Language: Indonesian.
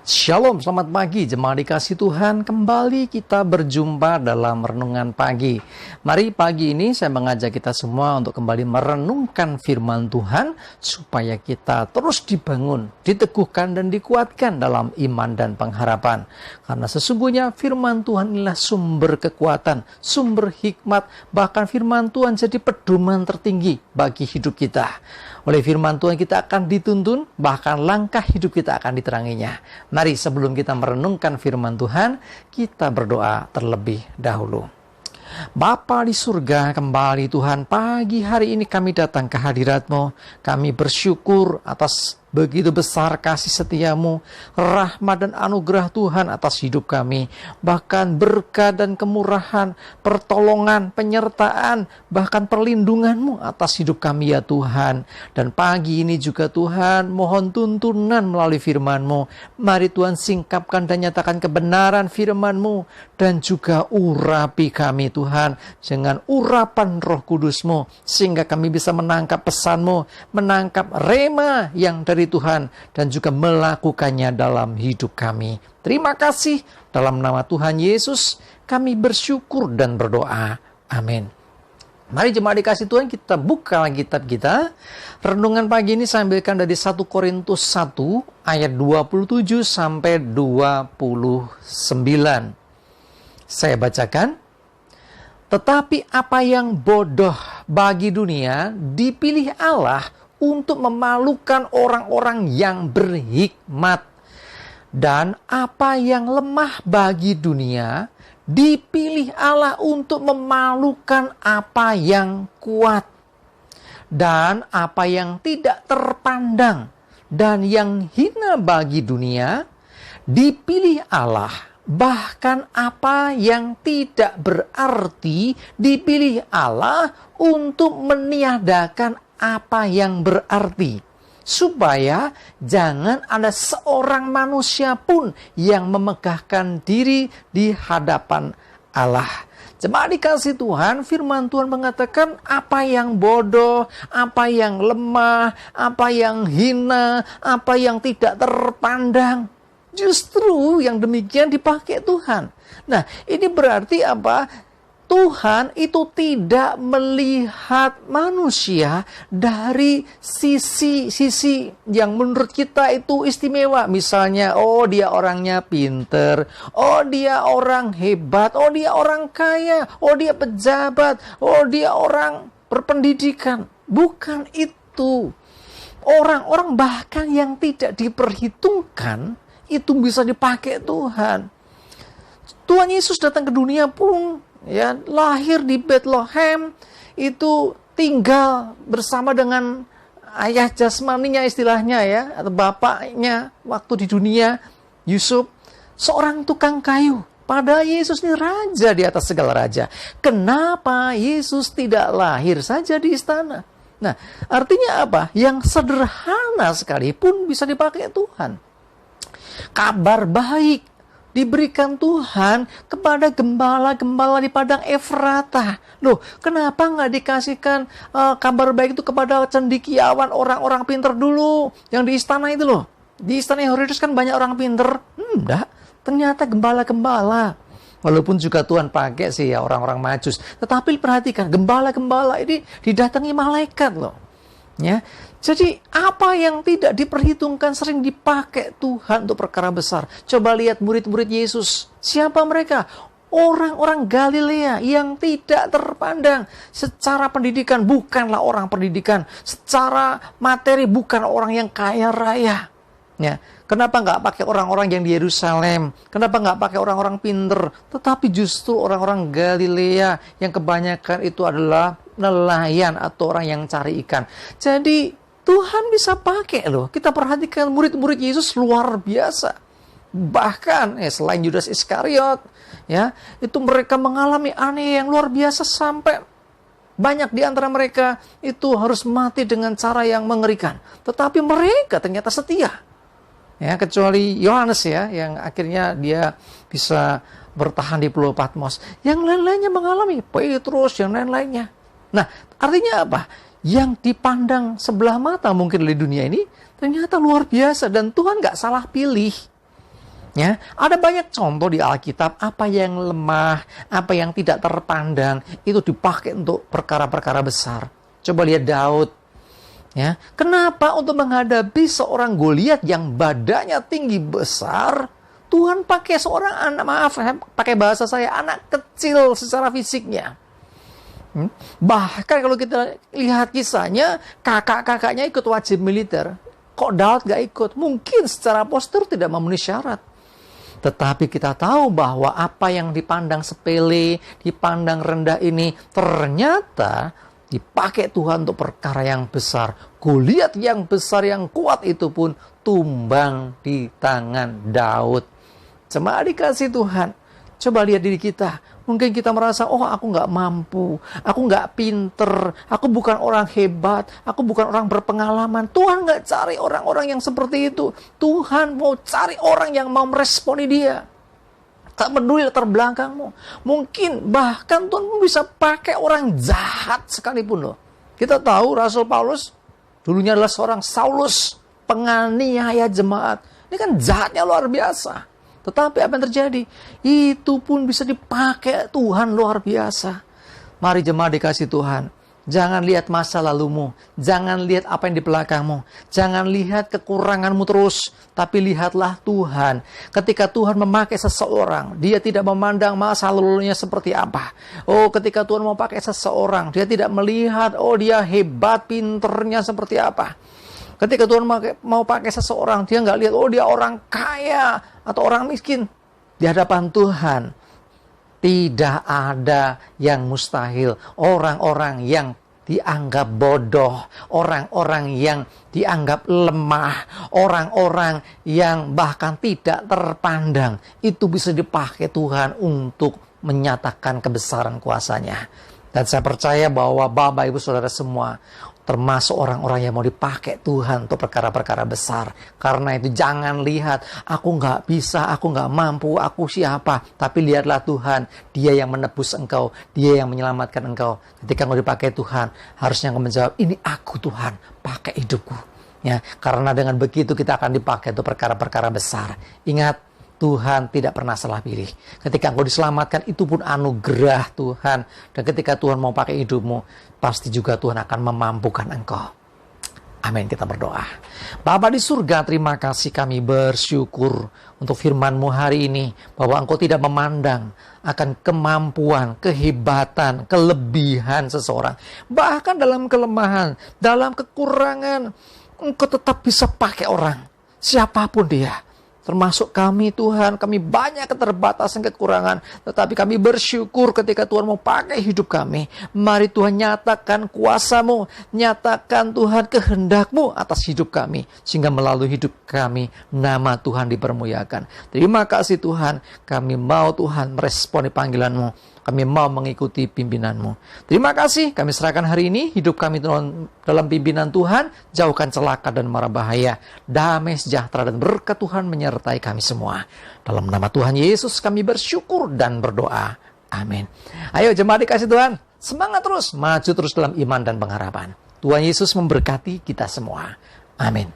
Shalom, selamat pagi jemaat dikasih Tuhan. Kembali kita berjumpa dalam renungan pagi. Mari pagi ini saya mengajak kita semua untuk kembali merenungkan firman Tuhan supaya kita terus dibangun, diteguhkan dan dikuatkan dalam iman dan pengharapan. Karena sesungguhnya firman Tuhan inilah sumber kekuatan, sumber hikmat, bahkan firman Tuhan jadi pedoman tertinggi bagi hidup kita. Oleh firman Tuhan kita akan dituntun, bahkan langkah hidup kita akan diteranginya. Mari sebelum kita merenungkan firman Tuhan, kita berdoa terlebih dahulu. Bapa di surga, kembali Tuhan, pagi hari ini kami datang ke hadirat-Mu. Kami bersyukur atas begitu besar kasih setiamu, rahmat dan anugerah Tuhan atas hidup kami. Bahkan berkat dan kemurahan, pertolongan, penyertaan, bahkan perlindungan-Mu atas hidup kami ya Tuhan. Dan pagi ini juga Tuhan, mohon tuntunan melalui firman-Mu. Mari Tuhan singkapkan dan nyatakan kebenaran firman-Mu. Dan juga urapi kami Tuhan dengan urapan Roh Kudus-Mu. Sehingga kami bisa menangkap pesan-Mu, menangkap rema yang dari Tuhan dan juga melakukannya dalam hidup kami. Terima kasih, dalam nama Tuhan Yesus kami bersyukur dan berdoa. Amin. Mari jemaat dikasih Tuhan, kita buka Alkitab kita. Renungan pagi ini saya ambilkan dari 1 Korintus 1 ayat 27 sampai 29. Saya bacakan. Tetapi apa yang bodoh bagi dunia dipilih Allah untuk memalukan orang-orang yang berhikmat. Dan apa yang lemah bagi dunia dipilih Allah untuk memalukan apa yang kuat. Dan apa yang tidak terpandang dan yang hina bagi dunia dipilih Allah. Bahkan apa yang tidak berarti dipilih Allah untuk meniadakan apa yang berarti, supaya jangan ada seorang manusia pun yang memegahkan diri di hadapan Allah. Jemaat dikasih Tuhan, firman Tuhan mengatakan apa yang bodoh, apa yang lemah, apa yang hina, apa yang tidak terpandang, justru yang demikian dipakai Tuhan. Nah, ini berarti apa? Tuhan itu tidak melihat manusia dari sisi yang menurut kita itu istimewa. Misalnya, oh dia orangnya pinter, oh dia orang hebat, oh dia orang kaya, oh dia pejabat, oh dia orang berpendidikan. Bukan itu. Orang-orang bahkan yang tidak diperhitungkan itu bisa dipakai Tuhan. Tuhan Yesus datang ke dunia pun ya, lahir di Bethlehem, itu tinggal bersama dengan ayah jasmaninya istilahnya ya, atau bapaknya waktu di dunia, Yusuf, seorang tukang kayu. Padahal Yesus ini raja di atas segala raja. Kenapa Yesus tidak lahir saja di istana? Nah, artinya apa? Yang sederhana sekalipun bisa dipakai Tuhan. Kabar baik diberikan Tuhan kepada gembala-gembala di padang Efrata. Loh, kenapa nggak dikasihkan kabar baik itu kepada cendekiawan, orang-orang pinter dulu yang di istana itu loh? Di istana Herodes kan banyak orang pinter. Enggak, ternyata gembala-gembala. Walaupun juga Tuhan pakai sih ya orang-orang Majus. Tetapi perhatikan, gembala-gembala ini didatangi malaikat loh. Ya, jadi apa yang tidak diperhitungkan sering dipakai Tuhan untuk perkara besar. Coba lihat murid-murid Yesus. Siapa mereka? Orang-orang Galilea yang tidak terpandang. Secara pendidikan bukanlah orang pendidikan. Secara materi bukan orang yang kaya raya. Ya, kenapa nggak pakai orang-orang yang di Yerusalem? Kenapa nggak pakai orang-orang pinter? Tetapi justru orang-orang Galilea yang kebanyakan itu adalah nelayan atau orang yang cari ikan. Jadi Tuhan bisa pakai loh. Kita perhatikan murid-murid Yesus luar biasa. Bahkan selain Yudas Iskariot, ya, itu mereka mengalami aneh yang luar biasa sampai banyak di antara mereka itu harus mati dengan cara yang mengerikan. Tetapi mereka ternyata setia. Ya, kecuali Yohanes ya, yang akhirnya dia bisa bertahan di Pulau Patmos. Yang lain-lainnya mengalami, Petrus, yang lain-lainnya. Nah, artinya apa? Yang dipandang sebelah mata mungkin di dunia ini ternyata luar biasa dan Tuhan nggak salah pilih. Ya, ada banyak contoh di Alkitab apa yang lemah, apa yang tidak terpandang itu dipakai untuk perkara-perkara besar. Coba lihat Daud. Ya, kenapa untuk menghadapi seorang Goliat yang badannya tinggi besar, Tuhan pakai seorang anak, pakai bahasa saya, anak kecil secara fisiknya. Bahkan kalau kita lihat kisahnya, kakak-kakaknya ikut wajib militer. Kok Daud gak ikut? Mungkin secara postur tidak memenuhi syarat. Tetapi kita tahu bahwa apa yang dipandang sepele, dipandang rendah ini, ternyata dipakai Tuhan untuk perkara yang besar. Goliat yang besar, yang kuat itu pun tumbang di tangan Daud. Jemaat dikasih Tuhan, coba lihat diri kita. Mungkin kita merasa, oh aku nggak mampu, aku nggak pinter, aku bukan orang hebat, aku bukan orang berpengalaman. Tuhan nggak cari orang-orang yang seperti itu. Tuhan mau cari orang yang mau meresponi dia. Tak peduli latar belakangmu. Mungkin bahkan Tuhan bisa pakai orang jahat sekalipun loh. Kita tahu Rasul Paulus dulunya adalah seorang Saulus, penganiaya jemaat. Ini kan jahatnya luar biasa. Tetapi apa yang terjadi? Itu pun bisa dipakai Tuhan luar biasa. Mari jemaat dikasih Tuhan. Jangan lihat masa lalumu. Jangan lihat apa yang di belakangmu. Jangan lihat kekuranganmu terus. Tapi lihatlah Tuhan. Ketika Tuhan memakai seseorang, Dia tidak memandang masa lalunya seperti apa. Oh, ketika Tuhan mau pakai seseorang, Dia tidak melihat, oh dia hebat, pinternya seperti apa. Ketika Tuhan mau pakai seseorang, Dia nggak lihat, oh dia orang kaya atau orang miskin. Di hadapan Tuhan, tidak ada yang mustahil. Orang-orang yang dianggap bodoh, orang-orang yang dianggap lemah, orang-orang yang bahkan tidak terpandang, itu bisa dipakai Tuhan untuk menyatakan kebesaran kuasa-Nya. Dan saya percaya bahwa Bapak, Ibu, Saudara semua, termasuk orang-orang yang mau dipakai Tuhan untuk perkara-perkara besar. Karena itu jangan lihat, aku nggak bisa, aku nggak mampu, aku siapa. Tapi lihatlah Tuhan, Dia yang menebus engkau, Dia yang menyelamatkan engkau. Ketika engkau dipakai Tuhan, harusnya engkau menjawab, ini aku Tuhan, pakai hidupku. Ya, karena dengan begitu kita akan dipakai untuk perkara-perkara besar. Ingat, Tuhan tidak pernah salah pilih. Ketika engkau diselamatkan, itu pun anugerah Tuhan. Dan ketika Tuhan mau pakai hidupmu, pasti juga Tuhan akan memampukan engkau. Amin, kita berdoa. Bapa di surga, terima kasih, kami bersyukur untuk firman-Mu hari ini, bahwa Engkau tidak memandang akan kemampuan, kehebatan, kelebihan seseorang. Bahkan dalam kelemahan, dalam kekurangan, Engkau tetap bisa pakai orang, siapapun dia. Termasuk kami Tuhan, kami banyak keterbatasan, kekurangan. Tetapi kami bersyukur ketika Tuhan mau pakai hidup kami. Mari Tuhan nyatakan kuasa-Mu, nyatakan Tuhan kehendak-Mu atas hidup kami. Sehingga melalui hidup kami, nama Tuhan dipermuliakan. Terima kasih Tuhan, kami mau Tuhan meresponi panggilan-Mu. Kami mau mengikuti pimpinan-Mu. Terima kasih, kami serahkan hari ini hidup kami dalam pimpinan Tuhan. Jauhkan celaka dan mara bahaya. Damai, sejahtera, dan berkat Tuhan menyertai kami semua. Dalam nama Tuhan Yesus kami bersyukur dan berdoa. Amin. Ayo jemaat dikasih Tuhan, semangat terus, maju terus dalam iman dan pengharapan. Tuhan Yesus memberkati kita semua. Amin.